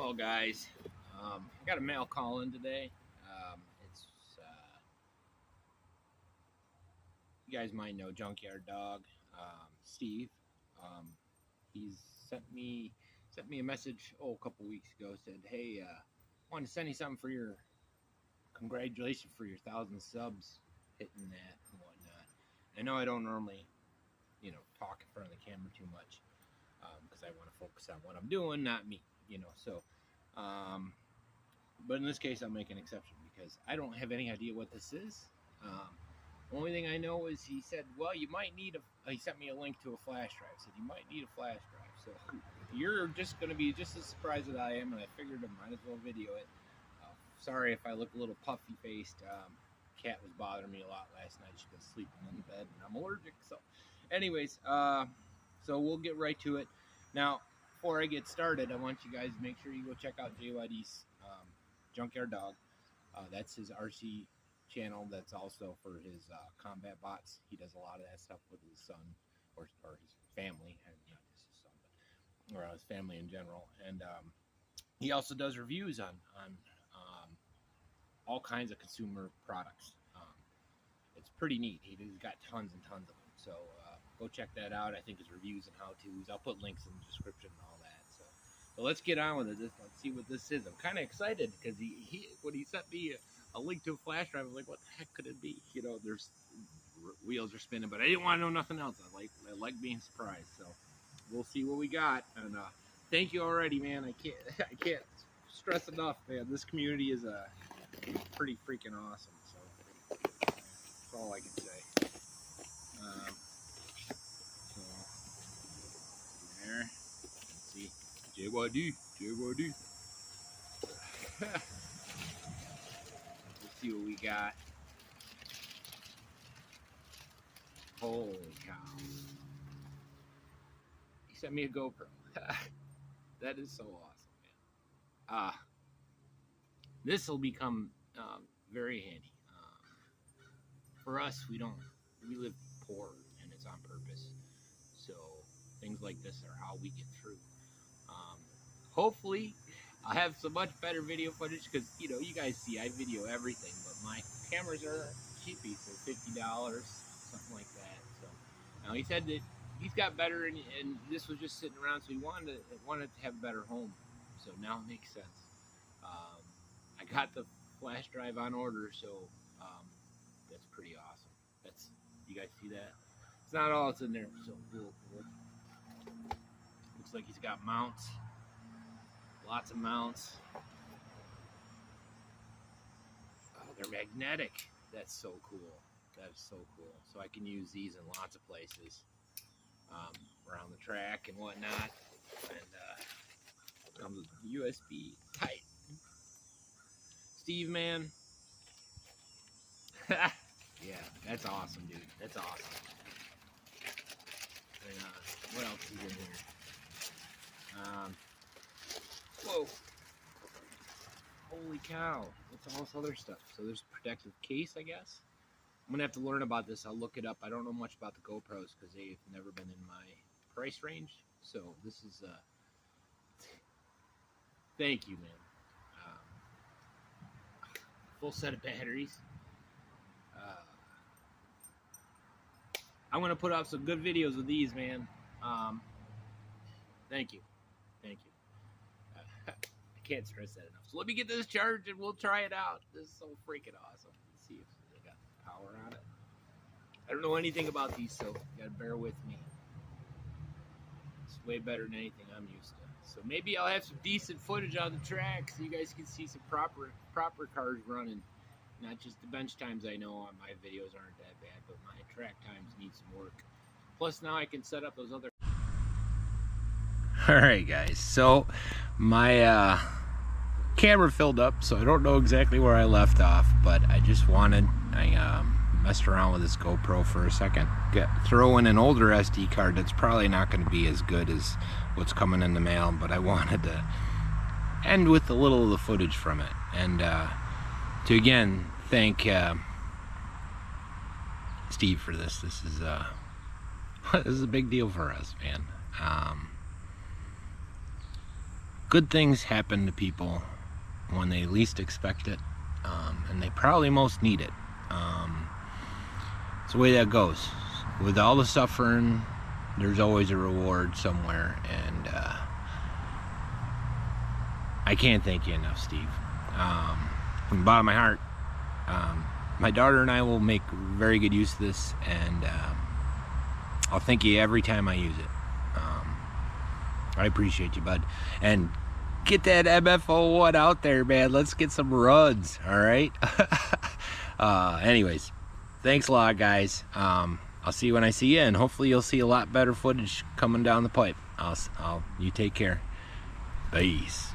Well, guys, I got a mail call in today. It's you guys might know Junkyard Dog, Steve. He's sent me a message a couple weeks ago. Said, "Hey, wanted to send you something for your congratulations for your 1,000 subs, hitting that and whatnot." I know I don't normally, talk in front of the camera too much because I want to focus on what I'm doing, not me. So but in this case I'll make an exception because I don't have any idea what this is. Only thing I know is he said, well, you might need he sent me a link to a flash drive. Said you might need a flash drive. So you're just going to be just as surprised as I am, and I figured I might as well video it. Sorry if I look a little puffy faced. Cat was bothering me a lot last night. She's been sleeping in the bed and I'm allergic. So anyways, so we'll get right to it. Now, before I get started, I want you guys to make sure you go check out JYD's Junkyard Dog. That's his RC channel. That's also for his combat bots. He does a lot of that stuff with his son or his family, and not just his son, but or his family in general. And he also does reviews on all kinds of consumer products. It's pretty neat. He's got tons and tons of them. So go check that out. I think his reviews and how-tos. I'll put links in the description and all that. So let's get on with it. Let's see what this is. I'm kind of excited because when he sent me a link to a flash drive, I was like, what the heck could it be? There's wheels are spinning, but I didn't want to know nothing else. I like being surprised. So we'll see what we got. And thank you already, man. I can't stress enough, man. This community is pretty freaking awesome. So that's all I can say. So there. Let's see. JYD. Let's see what we got. Holy cow. He sent me a GoPro. That is so awesome, man. This will become very handy. For us, we live poor, and it's on purpose. So things like this are how we get through. Hopefully, I'll have some much better video footage because, you guys see I video everything, but my cameras are cheapy, so $50, something like that. So now he said that he's got better, and this was just sitting around, so he wanted to have a better home. So now it makes sense. I got the flash drive on order, so that's pretty awesome. You guys see that? It's not all that's in there, so cool. Looks like he's got mounts. Lots of mounts. Oh, they're magnetic. That's so cool. That's so cool. So I can use these in lots of places around the track and whatnot. And comes with USB tight. Steve, man. Yeah, that's awesome, dude. That's awesome. And what else is in here? Whoa. Holy cow. What's all this other stuff? So there's a protective case, I guess. I'm going to have to learn about this. I'll look it up. I don't know much about the GoPros because they've never been in my price range. So this is, thank you, man. Full set of batteries. I'm going to put up some good videos with these, man. Thank you. I can't stress that enough. So let me get this charged and we'll try it out. This is so freaking awesome. Let's see if they got power on it. I don't know anything about these, so you gotta bear with me. It's way better than anything I'm used to. So maybe I'll have some decent footage on the track so you guys can see some proper cars running. Not just the bench times I know on my videos aren't that bad, but my track times need some work. Plus now I can set up those other... Alright guys, so my camera filled up, so I don't know exactly where I left off, but I messed around with this GoPro for a second. Throw in an older SD card that's probably not going to be as good as what's coming in the mail, but I wanted to end with a little of the footage from it. And to again thank Steve for this. This is this is a big deal for us, man. good things happen to people when they least expect it, and they probably most need it. It's the way that goes. With all the suffering, there's always a reward somewhere, and I can't thank you enough, Steve. From the bottom of my heart. My daughter and I will make very good use of this, and I'll thank you every time I use it. I appreciate you, bud. And get that MF01 out there, man. Let's get some runs, all right? Anyways, thanks a lot, guys. I'll see you when I see you, and hopefully you'll see a lot better footage coming down the pipe. You take care. Peace.